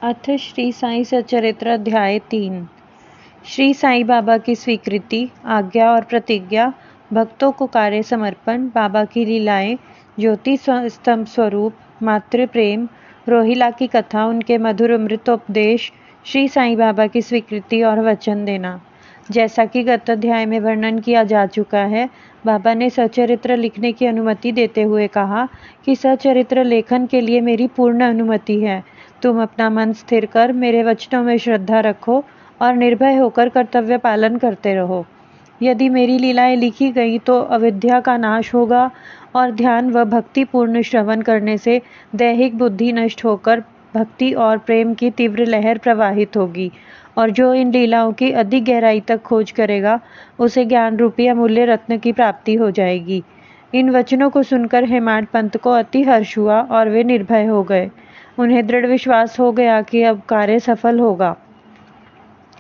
अथ श्री साई सच्चरित्र अध्याय 3। श्री साई बाबा की स्वीकृति, आज्ञा और प्रतिज्ञा, भक्तों को कार्य समर्पण, बाबा की लीलाएं, ज्योति स्तंभ स्वरूप, मातृ प्रेम, रोहिला की कथा, उनके मधुर अमृतोपदेश, श्री साई बाबा की स्वीकृति और वचन देना। जैसा कि गत अध्याय में वर्णन किया जा चुका है, बाबा ने सचरित्र लिखने की अनुमति देते हुए कहा कि सचरित्र लेखन के लिए मेरी पूर्ण अनुमति है। तुम अपना मन स्थिर कर मेरे वचनों में श्रद्धा रखो और निर्भय होकर कर्तव्य पालन करते रहो। यदि मेरी लीलाएं लिखी गई तो अविद्या का नाश होगा और ध्यान व भक्ति पूर्ण श्रवण करने से दैहिक बुद्धि नष्ट होकर भक्ति और प्रेम की तीव्र लहर प्रवाहित होगी, और जो इन लीलाओं की अधिक गहराई तक खोज करेगा उसे ज्ञान रूपी अमूल्य रत्न की प्राप्ति हो जाएगी। इन वचनों को सुनकर हेमाड पंत को अति हर्ष हुआ और वे निर्भय हो गए। उन्हें दृढ़ विश्वास हो गया कि अब कार्य सफल होगा।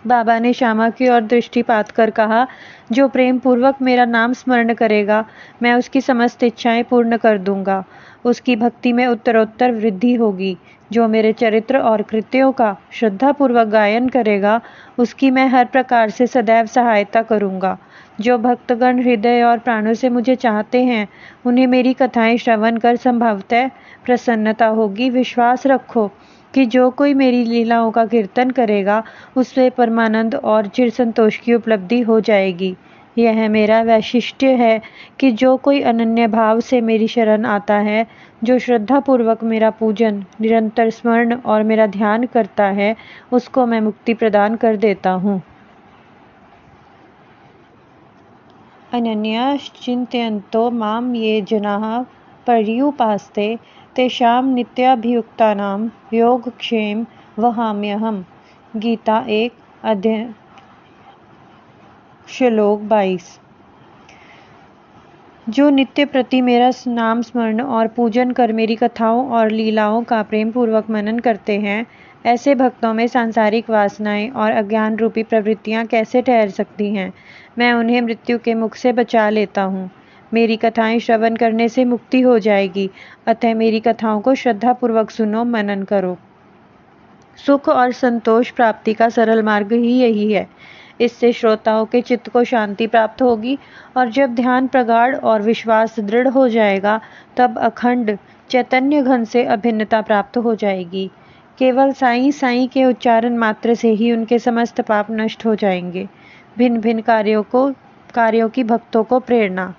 बाबा ने श्यामा की ओर दृष्टिपात कर कहा, जो प्रेम पूर्वक मेरा नाम स्मरण करेगा मैं उसकी समस्त इच्छाएं पूर्ण कर दूंगा। उसकी भक्ति में उत्तरोत्तर वृद्धि होगी। जो मेरे चरित्र और कृत्यों का श्रद्धापूर्वक गायन करेगा उसकी मैं हर प्रकार से सदैव सहायता करूंगा। जो भक्तगण हृदय और प्राणों से मुझे चाहते हैं उन्हें मेरी कथाएं श्रवण कर संभवतः प्रसन्नता होगी। विश्वास रखो कि जो कोई मेरी लीलाओं का कीर्तन करेगा उससे परमानंद और चिर संतोष की उपलब्धि हो जाएगी। यह मेरा वैशिष्ट्य है कि जो कोई अनन्य भाव से मेरी शरण आता है, जो श्रद्धापूर्वक मेरा पूजन, निरंतर स्मरण और मेरा ध्यान करता है, उसको मैं मुक्ति प्रदान कर देता हूँ। अनन्याश्चिन्तयन्तो माम ये जनाः पर्युपासते तेषां नित्याभियुक्तानां योगक्षेम वहाम्यहम्। गीता 1 अध्याय श्लोक 22। जो नित्य प्रति मेरा नाम स्मरण और पूजन कर मेरी कथाओं और लीलाओं का प्रेम पूर्वक मनन करते हैं, ऐसे भक्तों में सांसारिक वासनाएं और अज्ञान रूपी प्रवृत्तियां कैसे ठहर सकती हैं। मैं उन्हें मृत्यु के मुख से बचा लेता हूँ। मेरी कथाएं श्रवण करने से मुक्ति हो जाएगी, अतः मेरी कथाओं को श्रद्धापूर्वक सुनो, मनन करो। सुख और संतोष प्राप्ति का सरल मार्ग ही यही है। इससे श्रोताओं के चित्त को शांति प्राप्त होगी, और जब ध्यान प्रगाढ़ और विश्वास दृढ़ हो जाएगा तब अखंड चैतन्य घन से अभिन्नता प्राप्त हो जाएगी। केवल साईं साईं के उच्चारण मात्र से ही उनके समस्त पाप नष्ट हो जाएंगे। भिन्न भिन्न कार्यों की भक्तों को प्रेरणा।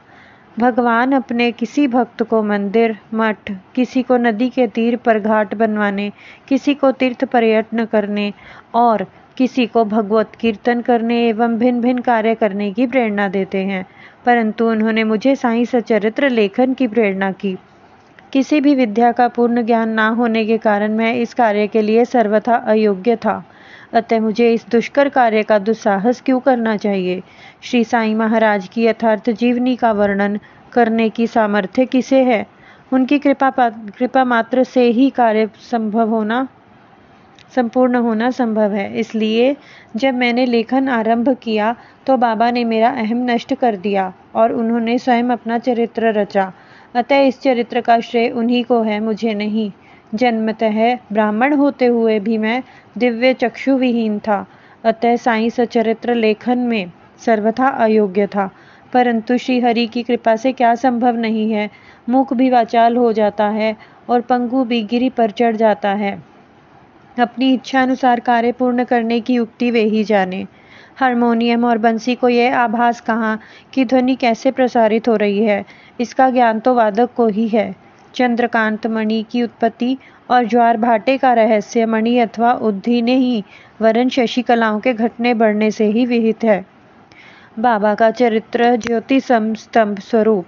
भगवान अपने किसी भक्त को मंदिर, मठ, किसी को नदी के तीर पर घाट बनवाने, किसी को तीर्थ पर्यटन करने और किसी को भगवत कीर्तन करने एवं भिन्न भिन्न कार्य करने की प्रेरणा देते हैं, परंतु उन्होंने मुझे साईं सचरित्र लेखन की प्रेरणा की। किसी भी विद्या का पूर्ण ज्ञान ना होने के कारण मैं इस कार्य के लिए सर्वथा अयोग्य था, अतः मुझे इस दुष्कर कार्य का दुस्साहस क्यों करना चाहिए। श्री साईं महाराज की यथार्थ जीवनी का वर्णन करने की सामर्थ्य किसे है। उनकी कृपा मात्र से ही कार्य संपूर्ण होना संभव है। इसलिए जब मैंने लेखन आरंभ किया तो बाबा ने मेरा अहम नष्ट कर दिया और उन्होंने स्वयं अपना चरित्र रचा। अतः इस चरित्र का श्रेय उन्हीं को है, मुझे नहीं। जन्मतः ब्राह्मण होते हुए भी मैं दिव्य चक्षु विहीन था, अतः साईं सचरित्र लेखन में सर्वथा अयोग्य था। परंतु श्री हरि की कृपा से क्या संभव नहीं है। मुख भी वाचाल हो जाता है और पंगु भी गिरी पर चढ़ जाता है। अपनी इच्छा अनुसार कार्य पूर्ण करने की युक्ति वे ही जाने। हारमोनियम और बंसी को यह आभास कहाँ कि ध्वनि कैसे प्रसारित हो रही है, इसका ज्ञान तो वादक को ही है। चंद्रकांत मणि की उत्पत्ति और ज्वार भाटे का रहस्य मणि अथवा उद्धि ने ही वरन शशि कलाओं के घटने बढ़ने से ही विहित है। बाबा का चरित्र ज्योति स्तंभ स्वरूप।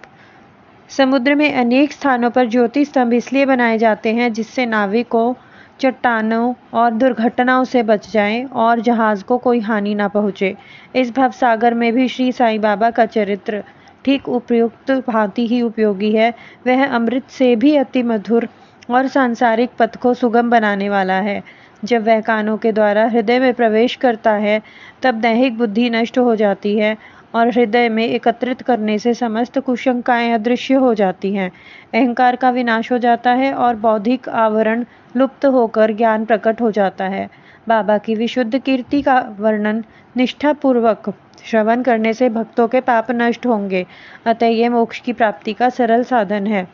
समुद्र में अनेक स्थानों पर ज्योति स्तंभ इसलिए बनाए जाते हैं जिससे नाविकों, चट्टानों और दुर्घटनाओं से बच जाएं और जहाज को कोई हानि ना पहुँचे। इस भवसागर में भी श्री साईं बाबा का चरित्र ठीक उपयुक्त भांति ही उपयोगी है। वह अमृत से भी अति मधुर और सांसारिक पथ को सुगम बनाने वाला है। जब वह कानों के द्वारा हृदय में प्रवेश करता है तब दैहिक बुद्धि नष्ट हो जाती है और हृदय में एकत्रित करने से समस्त कुशंकाएं अदृश्य हो जाती हैं। अहंकार का विनाश हो जाता है और बौद्धिक आवरण लुप्त होकर ज्ञान प्रकट हो जाता है। बाबा की विशुद्ध कीर्ति का वर्णन निष्ठापूर्वक श्रवण करने से भक्तों के पाप नष्ट होंगे। अतः यह मोक्ष की प्राप्ति का सरल साधन है।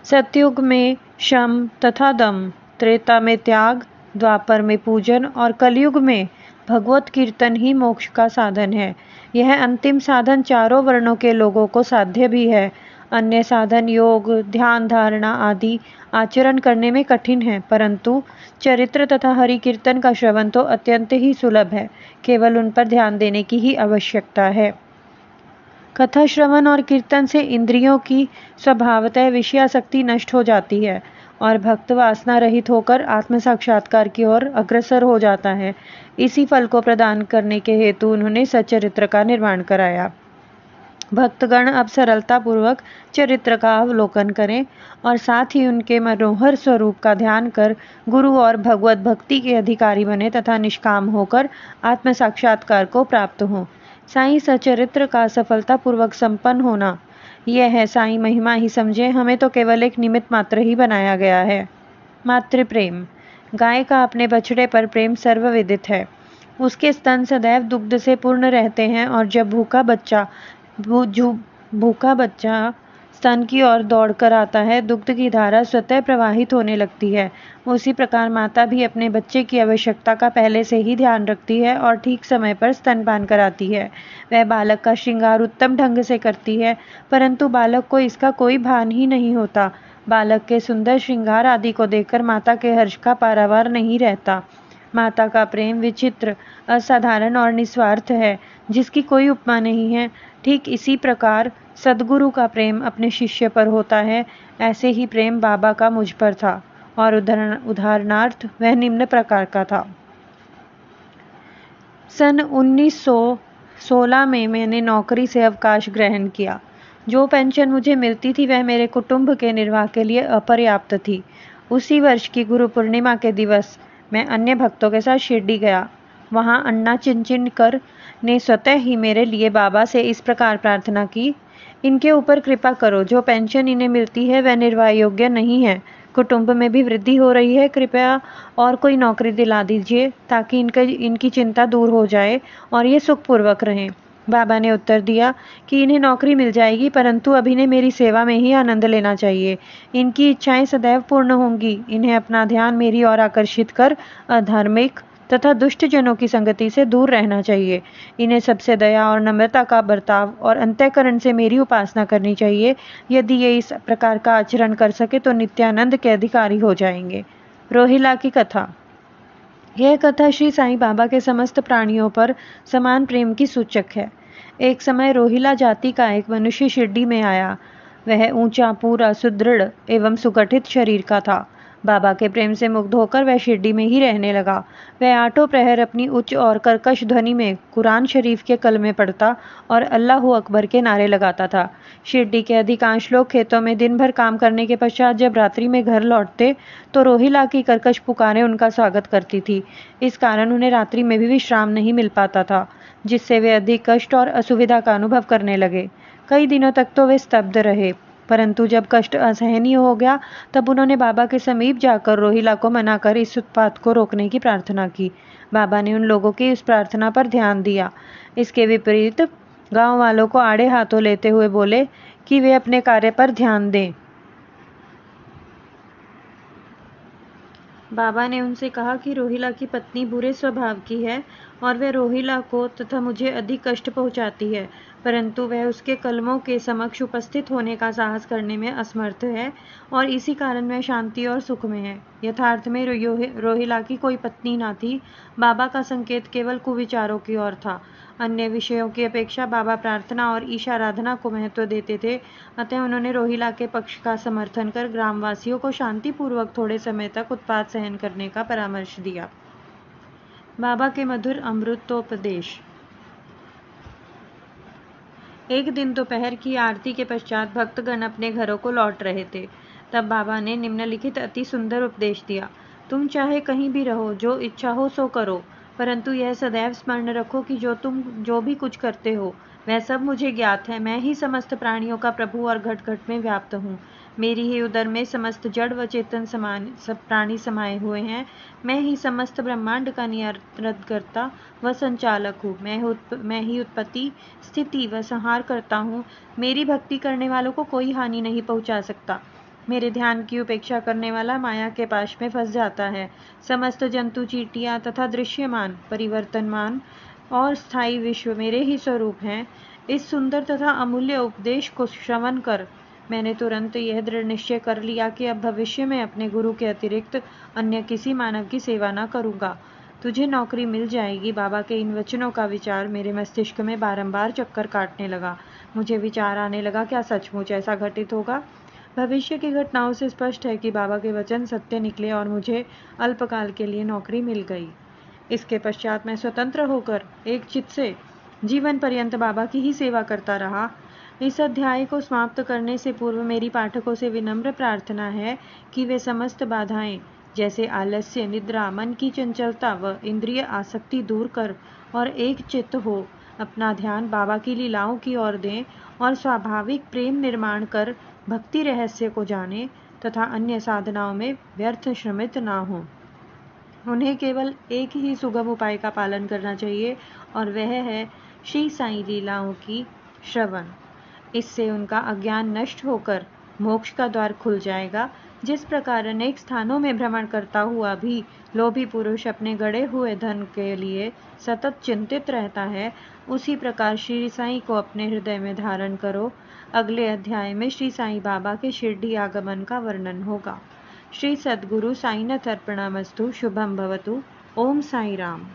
सतयुग में शम तथा दम, त्रेता में त्याग, द्वापर में पूजन और कलयुग में भगवत कीर्तन ही मोक्ष का साधन है। यह अंतिम साधन चारों वर्णों के लोगों को साध्य भी है। अन्य साधन योग, ध्यान, धारणा आदि आचरण करने में कठिन है, परंतु चरित्र तथा हरि कीर्तन का श्रवण तो अत्यंत ही सुलभ है। केवल उन पर ध्यान देने की ही आवश्यकता है। कथा श्रवण और कीर्तन से इंद्रियों की स्वभावतः विषयासक्ति नष्ट हो जाती है और भक्त वासना रहित होकर आत्म साक्षात्कार की ओर अग्रसर हो जाता है। इसी फल को प्रदान करने के हेतु उन्होंने सच्चरित्र का निर्माण कराया। भक्तगण अब सरलता पूर्वक चरित्र का अवलोकन करें और साथ ही उनके मनोहर स्वरूप का ध्यान कर गुरु और भगवत भक्ति के अधिकारी बने तथा निष्काम होकर आत्म साक्षात्कार को प्राप्त हों। साईं सचरित्र का सफलतापूर्वक संपन्न होना, यह है साईं महिमा ही समझे। हमें तो केवल एक निमित्त मात्र ही बनाया गया है। मातृ प्रेम। गाय का अपने बछड़े पर प्रेम सर्वविदित है। उसके स्तन सदैव दुग्ध से पूर्ण रहते हैं और जब भूखा बच्चा स्तन की ओर दौड़कर आता है, दुग्ध की धारा स्वतः प्रवाहित होने लगती है। उसी प्रकार माता भी अपने बच्चे की आवश्यकता का पहले से ही ध्यान रखती है और ठीक समय पर स्तनपान कराती है। वह बालक का श्रृंगार उत्तम ढंग से करती है, परंतु बालक को इसका कोई भान ही नहीं होता। बालक के सुंदर श्रृंगार आदि को देखकर माता के हर्ष का पारावार नहीं रहता। माता का प्रेम विचित्र, असाधारण और निस्वार्थ है, जिसकी कोई उपमा नहीं है। ठीक इसी प्रकार सद्गुरु का प्रेम अपने शिष्य पर होता है। ऐसे ही प्रेम बाबा का मुझ पर था और उदाहरणार्थ वह निम्न प्रकार का था। सन 1916 में मैंने नौकरी से अवकाश ग्रहण किया। जो पेंशन मुझे मिलती थी वह मेरे कुटुंब के निर्वाह के लिए अपर्याप्त थी। उसी वर्ष की गुरु पूर्णिमा के दिवस मैं अन्य भक्तों के साथ शिरडी गया। वहां अन्ना चिंचिनकर ने स्वतः ही मेरे लिए बाबा से इस प्रकार प्रार्थना की, इनके ऊपर कृपा करो। जो पेंशन इन्हें मिलती है वह निर्वाह योग्य नहीं है। कुटुंब में भी वृद्धि हो रही है, कृपया और कोई नौकरी दिला दीजिए ताकि इनकी चिंता दूर हो जाए और ये सुखपूर्वक रहें। बाबा ने उत्तर दिया कि इन्हें नौकरी मिल जाएगी, परंतु अब इन्हें मेरी सेवा में ही आनंद लेना चाहिए। इनकी इच्छाएं सदैव पूर्ण होंगी। इन्हें अपना ध्यान मेरी ओर आकर्षित कर अधार्मिक तथा दुष्ट जनों की संगति से दूर रहना चाहिए। इन्हें सबसे दया और नम्रता का बर्ताव और अंतःकरण से मेरी उपासना करनी चाहिए। यदि ये इस प्रकार का आचरण कर सके तो नित्यानंद के अधिकारी हो जाएंगे। रोहिला की कथा। यह कथा श्री साईं बाबा के समस्त प्राणियों पर समान प्रेम की सूचक है। एक समय रोहिला जाति का एक मनुष्य शिरडी में आया। वह ऊंचा, पूरा, सुदृढ़ एवं सुगठित शरीर का था। बाबा के प्रेम से मुग्ध होकर वह शिरडी में ही रहने लगा। वह आठों प्रहर अपनी उच्च और कर्कश ध्वनि में कुरान शरीफ के कलमे पढ़ता और अल्लाह अकबर के नारे लगाता था। शिरडी के अधिकांश लोग खेतों में दिन भर काम करने के पश्चात जब रात्रि में घर लौटते तो रोहिला की कर्कश पुकारें उनका स्वागत करती थी। इस कारण उन्हें रात्रि में भी विश्राम नहीं मिल पाता था, जिससे वे अधिक कष्ट और असुविधा का अनुभव करने लगे। कई दिनों तक तो वे स्तब्ध रहे, परंतु जब कष्ट असहनीय हो गया तब उन्होंने बाबा के समीप जाकर रोहिला को मनाकर इस उत्पात को रोकने की प्रार्थना की। बाबा ने उन लोगों की इस प्रार्थना पर ध्यान दिया। इसके विपरीत गांव वालों को आड़े हाथों लेते हुए बोले कि वे अपने कार्य पर ध्यान दें। बाबा ने उनसे कहा कि रोहिला की पत्नी बुरे स्वभाव की है और वह रोहिला को तथा मुझे अधिक कष्ट पहुंचाती है, परंतु वह उसके कलमों के समक्ष उपस्थित होने का साहस करने में असमर्थ है और इसी कारण वह शांति और सुख में है। यथार्थ में रोहिला की कोई पत्नी न थी। बाबा का संकेत केवल कुविचारों की ओर था। अन्य विषयों की अपेक्षा बाबा प्रार्थना और ईशाराधना को महत्व देते थे। अतः उन्होंने रोहिला के पक्ष का समर्थन कर ग्रामवासियों को शांतिपूर्वक थोड़े समय तक उत्पात सहन करने का परामर्श दिया। बाबा के मधुर अमृतोपदेश। एक दिन दोपहर की आरती के पश्चात भक्तगण अपने घरों को लौट रहे थे। तब बाबा ने निम्नलिखित अति सुंदर उपदेश दिया। तुम चाहे कहीं भी रहो, जो इच्छा हो सो करो, परंतु यह सदैव स्मरण रखो कि तुम जो भी कुछ करते हो वह सब मुझे ज्ञात है। मैं ही समस्त प्राणियों का प्रभु और घट घट में व्याप्त हूँ। मेरी ही उदर में समस्त जड़ व चेतन समान सब प्राणी समाये हुए हैं। मैं ही समस्त ब्रह्मांड का नियंत्रण करता व संचालक हूँ। मैं ही उत्पत्ति, स्थिति व संहार करता हूँ। मेरी भक्ति करने वालों को कोई हानि नहीं पहुँचा सकता। मेरे ध्यान की उपेक्षा करने वाला माया के पाश में फंस जाता है। समस्त जंतु, चींटियां तथा दृश्यमान, परिवर्तनमान और स्थायी विश्व मेरे ही स्वरूप हैं। इस सुंदर तथा अमूल्य उपदेश को श्रवण कर मैंने तुरंत यह दृढ़ निश्चय कर लिया कि अब भविष्य में अपने गुरु के अतिरिक्त अन्य किसी मानव की सेवा न करूंगा। तुझे नौकरी मिल जाएगी। बाबा के इन वचनों का विचार मेरे मस्तिष्क में बारंबार चक्कर काटने लगा। मुझे विचार आने लगा, क्या सचमुच ऐसा घटित होगा? भविष्य की घटनाओं से स्पष्ट है कि बाबा के वचन सत्य निकले और मुझे अल्पकाल के लिए नौकरी मिल गई। इसके पश्चात मैं स्वतंत्र होकर एक चित्त से जीवन पर्यंत बाबा की ही सेवा करता रहा। इस अध्याय को समाप्त करने से पूर्व मेरी पाठकों से विनम्र प्रार्थना है कि वे समस्त बाधाएं जैसे आलस्य, निद्रा, मन की चंचलता व इंद्रिय आसक्ति दूर कर और एक चित्त हो अपना ध्यान बाबा की लीलाओं की ओर दें और स्वाभाविक प्रेम निर्माण कर भक्ति रहस्य को जाने तथा अन्य साधनाओं में व्यर्थ श्रमित ना हो। उन्हें केवल एक ही सुगम उपाय का पालन करना चाहिए और वह है श्री साईं लीलाओं की श्रवण। इससे उनका अज्ञान नष्ट होकर मोक्ष का द्वार खुल जाएगा। जिस प्रकार अनेक स्थानों में भ्रमण करता हुआ भी लोभी पुरुष अपने गड़े हुए धन के लिए सतत चिंतित रहता है, उसी प्रकार श्री साईं को अपने हृदय में धारण करो। अगले अध्याय में श्री साईं बाबा के शिरडी आगमन का वर्णन होगा। श्री सद्गुरु साईनाथ अर्पणमस्तु। शुभम भवतु। ओम साई राम।